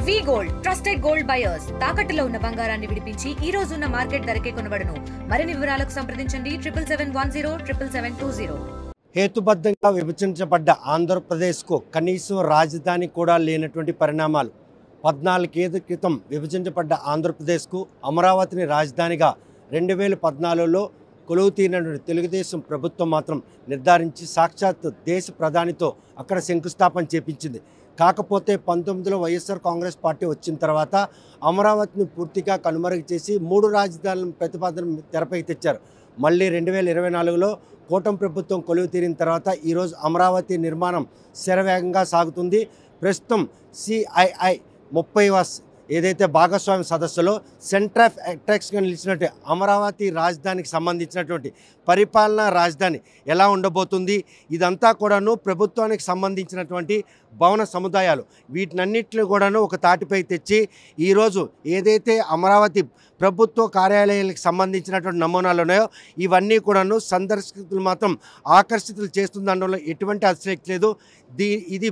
వి gold trusted gold buyers తాకట్టులో ఉన్న బంగారాన్ని విడిపించి ఈ రోజు ఉన్న మార్కెట్ ధరకే కొనబడును. మరిన్ని వివరాలకు సంప్రదించండి 77107720. హేతుబద్ధంగా విభజించబడ్డ ఆంధ్రప్రదేశ్కు కనీసం రాజధాని కూడా లేనటువంటి పరిణామాలు. 14 ఏళ్ల క్రితం విభజించబడ్డ ఆంధ్రప్రదేశ్కు అమరావతిని రాజధానిగా 2014లో కొలువు తీరినటువంటి తెలుగుదేశం ప్రభుత్వం మాత్రం నిర్ధారించి సాక్షాత్ దేశ ప్రధానితో అక్కడ శంకుస్థాపన చేపించింది. కాకపోతే 19లో వైఎస్ఆర్ కాంగ్రెస్ పార్టీ వచ్చిన తర్వాత అమరావతిని పూర్తిగా కనుమరుగు చేసి 3 రాజధానుల ప్రతిపాదన తెరపైకి తెచ్చారు. మళ్ళీ 2024లో కూటమి ప్రభుత్వం కొలువు తీరిన తర్వాత ఈరోజు అమరావతి నిర్మాణం శరవేగంగా సాగుతుంది. ప్రస్తుతం CII 30వ ఏదైతే భాగస్వామ్య సదస్సులో సెంటర్ ఆఫ్ అట్రాక్షన్గా నిలిచినట్టు అమరావతి రాజధానికి సంబంధించినటువంటి పరిపాలనా రాజధాని ఎలా ఉండబోతుంది, ఇదంతా కూడాను ప్రభుత్వానికి సంబంధించినటువంటి భవన సముదాయాలు, వీటినన్నింటినీ కూడాను ఒక తాటిపై తెచ్చి ఈరోజు ఏదైతే అమరావతి ప్రభుత్వ కార్యాలయాలకు సంబంధించినటువంటి నమూనాలు ఉన్నాయో ఇవన్నీ కూడాను సందర్శకులు మాత్రం ఆకర్షితులు చేస్తుందనడంలో ఎటువంటి అతిశక్తి లేదు. ఇది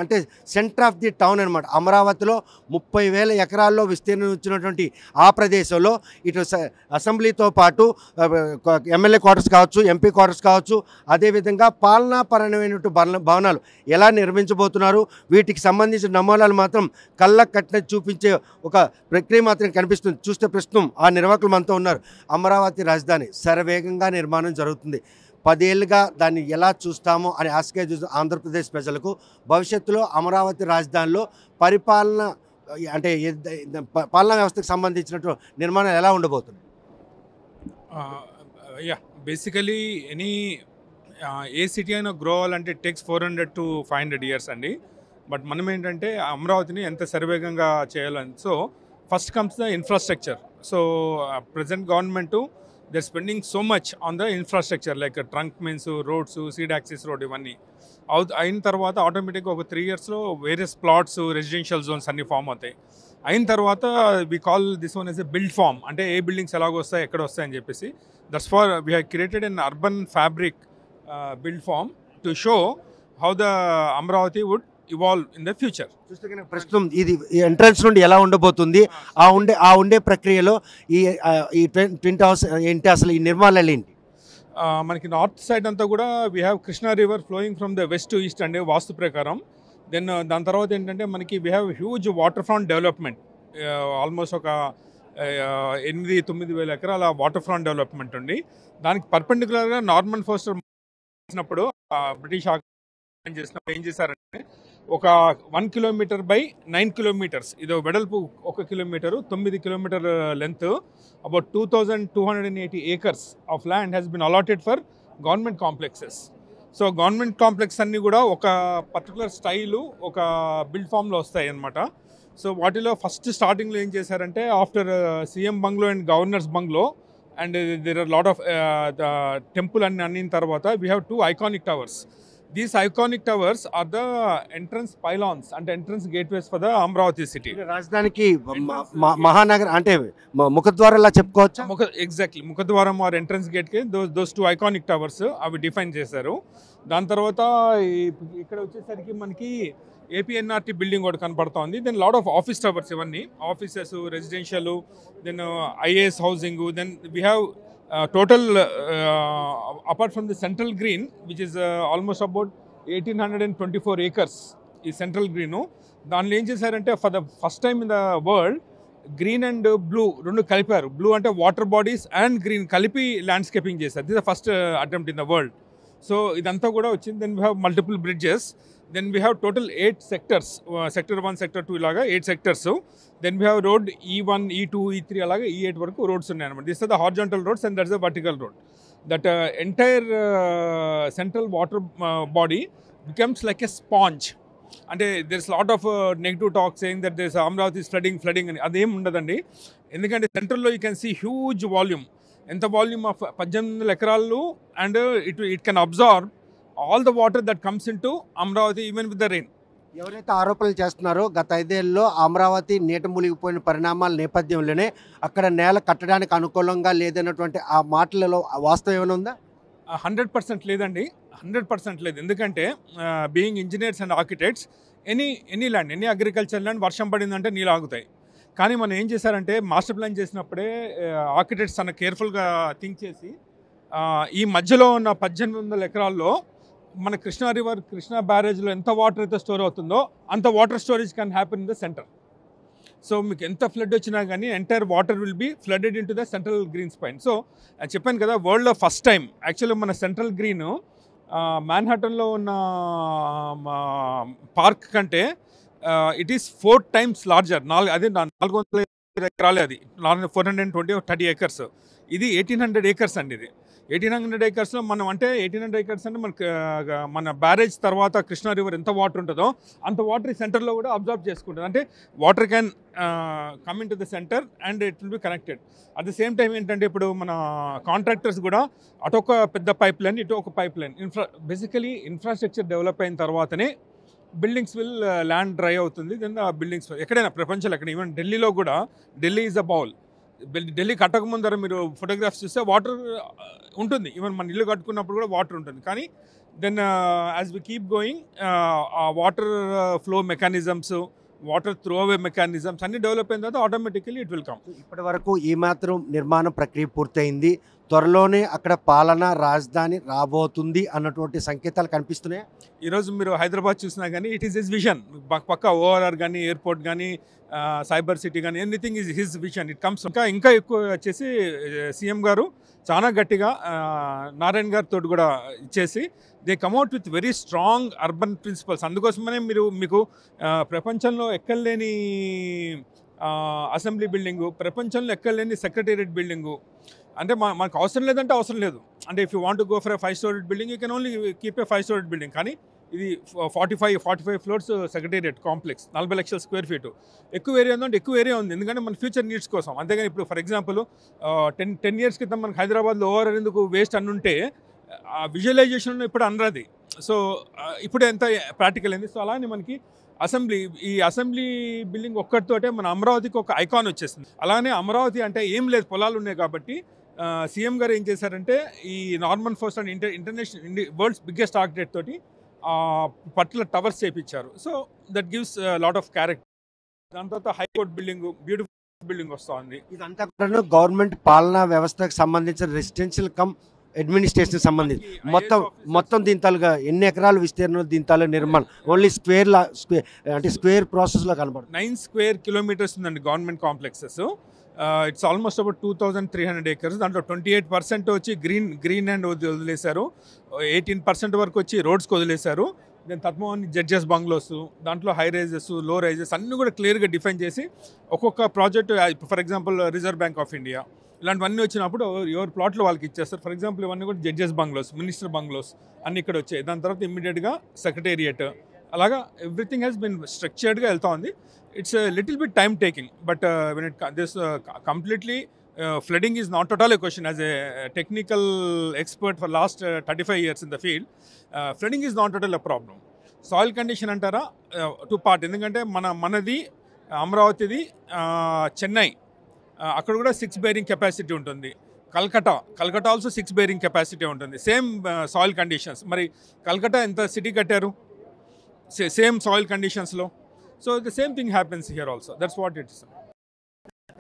అంటే సెంటర్ ఆఫ్ ది టౌన్ అనమాట. అమరావతిలో 30,000 ఎకరాల్లో విస్తీర్ణం ఇచ్చినటువంటి ఆ ప్రదేశంలో ఇటు అసెంబ్లీతో పాటు ఎమ్మెల్యే క్వార్టర్స్ కావచ్చు, ఎంపీ క్వార్టర్స్ కావచ్చు, అదేవిధంగా పాలనాపరమైనటువంటి భవనాలు ఎలా నిర్మించబోతున్నారు, వీటికి సంబంధించిన నమూనాలు మాత్రం కళ్ళకు కట్టిన చూపించే ఒక ప్రక్రియ మాత్రం కనిపిస్తుంది. చూస్తే ప్రస్తుతం ఆ నిర్వాహకులు మనతో ఉన్నారు. అమరావతి రాజధాని శరవేగంగా నిర్మాణం జరుగుతుంది. 10 ఏళ్ళుగా దాన్ని ఎలా చూస్తామో అని ఆశగా చూసిన ఆంధ్రప్రదేశ్ ప్రజలకు భవిష్యత్తులో అమరావతి రాజధానిలో పరిపాలన అంటే పాలనా వ్యవస్థకు సంబంధించినట్టు నిర్మాణం ఎలా ఉండబోతుంది? బేసికలీ ఏ సిటీ అయినా గ్రో అవ్వాలంటే ఇట్ టేక్స్ 400 to 500 years అండి. బట్ మనం ఏంటంటే అమరావతిని ఎంత శరవేగంగా చేయాలని, so first comes the infrastructure. So present government they are spending so much on the infrastructure like trunk mains, roads, seed access road, ఇవన్నీ అయిన తర్వాత ఆటోమేటిక్గా ఒక 3 yearsలో వేరియస్ ప్లాట్స్, రెసిడెన్షియల్ జోన్స్ అన్నీ ఫామ్ అవుతాయి. అయిన తర్వాత we call this one as a build form, అంటే ఏ బిల్డింగ్స్ ఎలాగో వస్తాయి, ఎక్కడ వస్తాయని చెప్పేసి. That's for we have created an urban fabric build form to show how the Amaravati would evolve in the future. చూస్తే ప్రస్తుతం ఇది ఎంట్రన్స్ నుండి ఎలా ఉండబోతుంది, ఆ ఉండే ప్రక్రియలో ఈ ట్విన్ టవర్స్ ఏంటి, అసలు ఈ నిర్మాణాలు ఏంటి? మనకి నార్త్ సైడ్ అంతా కూడా we have Krishna river flowing from the west to east అండి వాస్తు ప్రకారం. దెన్ దాని తర్వాత ఏంటంటే మనకి we have huge water front development, almost ఒక 8-9 వేల ఎకరాల వాటర్ ఫ్రంట్ డెవలప్మెంట్ ఉంది. దానికి పర్పెండిక్యులర్గా నార్మన్ ఫోస్టర్ చేసినప్పుడు బ్రిటిష్ చేసినప్పుడు ఏం చేశారంటే ఒక 1 kilometer by 9 kilometers, ఇది వెడల్పు 1 kilometer, 9 kilometer length, about 2,280 acres of land has been allotted for government complexes. So government complex అన్నీ కూడా ఒక పర్టికులర్ స్టైలు, ఒక బిల్డ్ ఫామ్లో వస్తాయి అన్నమాట. సో వాటిలో ఫస్ట్ స్టార్టింగ్లో ఏం చేశారంటే after CM bungalow and governors bungalow and there are lot of temple అన్నిన తర్వాత we have 2 iconic towers. These iconic towers are the entrance pylons and entrance gateways for the Amravati city. రాజధానికి మహానగర్ అంటే ముఖద్వారాలా చెప్పుకోవచ్చు. Exactly ముఖద్వారం are entrance gate కి those 2 iconic towers అవి define చేశారు. దాని తర్వాత ఇక్కడ వచ్చేసరికి మనకి APNRT బిల్డింగ్ ఒకటి కనపడుతోంది. Then lot of office towers, ఇవన్నీ offices, residential, then IAS housing. Then we have total apart from the central green, which is almost about 1,824 acres is central green. దానిలో ఏం చేశారంటే for the first time in the world green and blue రెండు కలిపారు. Blue అంటే water bodies and green కలిపి landscaping చేశారు. This the first attempt in the world. So ఇదంతా కూడా వచ్చింది. Then we have multiple bridges. Then we have total 8 sectors, sector 1, sector 2 ఇలాగా 8 sectors. Then we have road E1, E2, E3 అలాగే E8 వరకు roads ఉన్నాయి అనమాట. This are the horizontal roads and that's the vertical road. That entire central water body becomes like a sponge. అంటే there is lot of negative talk saying that there is Amaravati flooding అని, అదేం ఉండదండి. ఎందుకంటే సెంట్రల్లో you can see huge volume, ఎంత volume of 18,000 ఎకరాలు, and it can absorb all the water that comes into Amravati even with the rain. ఎవరైతే ఆరోపణలు చేస్తున్నారో గత 5 ఏళ్లలో అమరావతి నీట మునిగిపోయిన పరిణామాల నేపథ్యంలోనే అక్కడ నేల కట్టడానికి అనుకూలంగా లేదన్నటువంటి ఆ మాటలలో వాస్తవం ఏమైనా ఉందా? 100% లేదండి, 100% లేదు. ఎందుకంటే being engineers and architects any land, any agriculture land వర్షం పడిందంటే నీళ్ళు ఆగుతాయి. కానీ మనం ఏం చేశారంటే మాస్టర్ ప్లాన్ చేసినప్పుడే ఆర్కిటెక్ట్స్ తన కేర్ఫుల్గా థింక్ చేసి ఈ మధ్యలో ఉన్న 1800 ఎకరాల్లో మన కృష్ణా బ్యారేజ్లో ఎంత వాటర్ అయితే స్టోర్ అవుతుందో అంత water storage can happen in the centre. So మీకు ఎంత ఫ్లడ్ వచ్చినా కానీ entire water will be flooded in to the central green spine. So చెప్పాను కదా, వరల్డ్లో ఫస్ట్ టైం యాక్చువల్లీ మన సెంట్రల్ గ్రీన్ మ్యాన్హాటన్లో ఉన్న పార్క్ కంటే ఇట్ ఈస్ 4 times లార్జర్. అదే 400 ఎకరాలే, అది 430 acres. ఇది 1800 acres అండి. ఇది 1800 acresలో మనం అంటే 1800 acres అంటే మన బ్యారేజ్ తర్వాత కృష్ణా రివర్ ఎంత వాటర్ ఉంటుందో అంత వాటర్ ఈ సెంటర్లో కూడా అబ్జర్వ్ చేసుకుంటుంది. అంటే water can come in to the centre and it will be connected. At the same time ఏంటంటే ఇప్పుడు మన కాంట్రాక్టర్స్ కూడా అటొక పెద్ద పైప్ లైన్, ఇటు ఒక pipeline. Basically infrastructure develop అయిన తర్వాతనే బిల్డింగ్స్ విల్ ల్యాండ్ డ్రై అవుతుంది. దెన్ ఆ బిల్డింగ్స్ ఎక్కడైనా ప్రపంచంలో ఎక్కడ, ఈవెన్ ఢిల్లీలో కూడా, Delhi is a bowl. Delhi కట్టక ముందర మీరు ఫోటోగ్రాఫ్స్ చూస్తే వాటర్ ఉంటుంది. ఈవెన్ మన ఇల్లు కట్టుకున్నప్పుడు కూడా వాటర్ ఉంటుంది. కానీ then as we keep going ఆ water flow mechanisms, water throw away mechanisms అన్ని డెవలప్ అయిన తర్వాత ఆటోమేటికలీ ఇట్ విల్ కమ్. ఇప్పటి వరకు ఈ మాత్రం నిర్మాణ ప్రక్రియ పూర్తయింది, త్వరలోనే అక్కడ పాలనా రాజధాని రాబోతుంది అన్నటువంటి సంకేతాలు కనిపిస్తున్నాయి. ఈరోజు మీరు హైదరాబాద్ చూసినా కానీ ఇట్ ఈస్ హిస్ విజన్. పక్క ఓఆర్ఆర్ కానీ, ఎయిర్పోర్ట్ కానీ, సైబర్ సిటీ కానీ, anything is his vision. It comes. ఇంకా ఎక్కువ వచ్చేసి సీఎం గారు చాలా గట్టిగా నారాయణ గారితో కూడా ఇచ్చేసి they come out with very strong urban principles. అందుకోసమనే మీకు ప్రపంచంలో ఎక్కడలేని అసెంబ్లీ బిల్డింగు, ప్రపంచంలో ఎక్కడలేని సెక్రటేరియట్ బిల్డింగు. అంటే మనకు అవసరం లేదంటే అవసరం లేదు. అంటే if you want to go for 5-storied building you can only keep a 5-storied building. కానీ ఇది 45 floors సెక్రటేరియట్ కాంప్లెక్స్, 40 లక్షల స్క్వేర్ ఫీటు. ఎక్కువ ఏరియా ఉందంటే ఎక్కువ ఏరియా ఉంది, ఎందుకంటే మన ఫ్యూచర్ నీడ్స్ కోసం. అంతేగాని ఇప్పుడు ఫర్ ఎగ్జాంపుల్ 10 years క్రితం మనకు హైదరాబాద్లో ఓవర్ ఎందుకు వేస్ట్ అనుంటే ఆ విజువలైజేషన్ ఇప్పుడు అనరాది. సో ఇప్పుడు ఎంత ప్రాక్టికల్ అయింది. సో అలానే మనకి ఈ అసెంబ్లీ బిల్డింగ్ ఒక్కటితోటే మన అమరావతికి ఒక ఐకాన్ వచ్చేసింది. అలానే అమరావతి అంటే ఏం లేదు, పొలాలు ఉన్నాయి కాబట్టి సీఎం గారు ఏం చేశారంటే ఈ Norman ఫోస్ట్ and international world's biggest architect తోటి పర్టికులర్ టవర్స్ చేయించారు. So that gives lot of character. దాని తర్వాత హైకోర్ట్ బిల్డింగ్, బ్యూటిఫుల్ బిల్డింగ్ వస్తుంది. ఇదంతా కూడా గవర్నమెంట్ పాలనా వ్యవస్థకు సంబంధించిన రెసిడెన్షియల్ కమ్ అడ్మినిస్ట్రేషన్ సంబంధించి మొత్తం దీని తాలూగా ఎన్ని ఎకరాలు విస్తీర్ణం, దీని తాలూకా నిర్మాణం ఓన్లీ స్క్వేర్ ప్రాసెస్లో కనబడుతుంది. 9 square kilometers ఉందండి government complexes. It's almost about 2300 acres. దాంట్లో 28% వచ్చి గ్రీన్ అండ్ వదిలేశారు, 18% వరకు వచ్చి రోడ్స్కి వదిలేశారు. దెన్ తత్మవాని జడ్జెస్ బంగ్లోస్, దాంట్లో హై రైజెస్, లో రైజెస్ అన్నీ కూడా క్లియర్గా డిఫైన్ చేసి ఒక్కొక్క project, for example reserve bank of India ఇలాంటివన్నీ వచ్చినప్పుడు ఎవరి ప్లాట్లు వాళ్ళకి ఇచ్చేస్తారు. ఫర్ ఎగ్జాంపుల్ ఇవన్నీ కూడా జడ్జెస్ బంగ్లోస్, మినిస్టర్ బంగ్లోస్ అన్నీ ఇక్కడ వచ్చాయి. దాని తర్వాత ఇమ్మీడియట్గా సెక్రటేరియట్, అలాగా ఎవ్రీథింగ్ హ్యాస్ బిన్ స్ట్రక్చర్డ్గా వెళ్తా ఉంది. It's little bit time taking, but when it this completely flooding is not at all A question. As a technical expert for last 35 years in the field, flooding is not at all a problem. Soil condition అంటారా, 2 parts. ఎందుకంటే మనది అమరావతిది చెన్నై, అక్కడ కూడా 6 bearing capacity ఉంటుంది. Calcutta also 6 bearing capacity ఉంటుంది. Same soil conditions. మరి Calcutta ఎంత city కట్టారు సేమ్ సాయిల్ కండిషన్స్లో. So the same thing happens here also. That's what it is.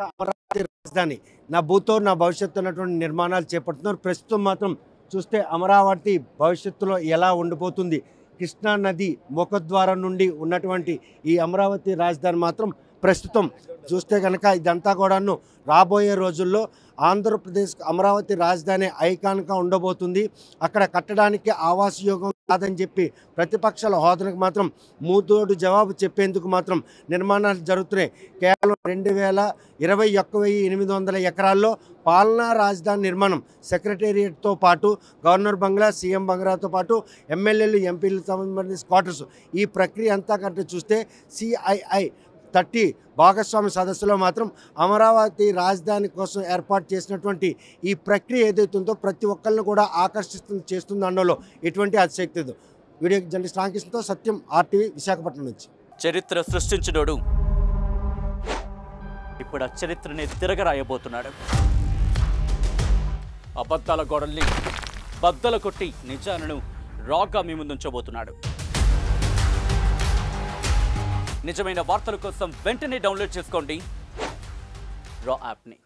Amaravati రాజధాని నా భూతో నా భవిష్యత్తు అన్నటువంటి నిర్మాణాలు చేపడుతున్నారు. ప్రస్తుతం మాత్రం చూస్తే అమరావతి భవిష్యత్తులో ఎలా ఉండిపోతుంది, కృష్ణా నది ముఖద్వారం నుండి ఉన్నటువంటి ఈ అమరావతి రాజధాని మాత్రం ప్రస్తుతం చూస్తే కనుక ఇదంతా కూడాను రాబోయే రోజుల్లో ఆంధ్రప్రదేశ్ అమరావతి రాజధాని ఐకాన్గా ఉండబోతుంది. అక్కడ కట్టడానికి ఆవాస యోగం కాదని చెప్పి ప్రతిపక్షాల హోదానికి మాత్రం మూతోడు జవాబు చెప్పేందుకు మాత్రం నిర్మాణాలు జరుగుతున్నాయి. కేవలం 2021,800 ఎకరాల్లో పాలనా రాజధాని నిర్మాణం, సెక్రటేరియట్తో పాటు గవర్నర్ బంగ్లా, సీఎం బంగ్లాతో పాటు ఎమ్మెల్యేలు, ఎంపీలు సంబంధించిన క్వార్టర్స్, ఈ ప్రక్రియ అంతా కంటే చూస్తే CII 30 భాగస్వామి సదస్సులో మాత్రం అమరావతి రాజధాని కోసం ఏర్పాటు చేసినటువంటి ఈ ప్రక్రియ ఏదైతుందో ప్రతి ఒక్కరిని కూడా చేస్తుంది అన్నలో ఎటువంటి అతిశక్తి లేదు. వీడియో జర్నలిస్ట్ రామకృష్ణతో సత్యం, RTV, విశాఖపట్నం నుంచి. చరిత్ర సృష్టించినోడు ఇప్పుడు ఆ చరిత్రని తిరగరాయబోతున్నాడు. అబద్ధాల గోడల్ని బద్దలు కొట్టి నిజాలను రాగా మీ ముందుంచబోతున్నాడు. నిజమైన వార్తల కోసం వెంటనే డౌన్లోడ్ చేసుకోండి రా యాప్ని.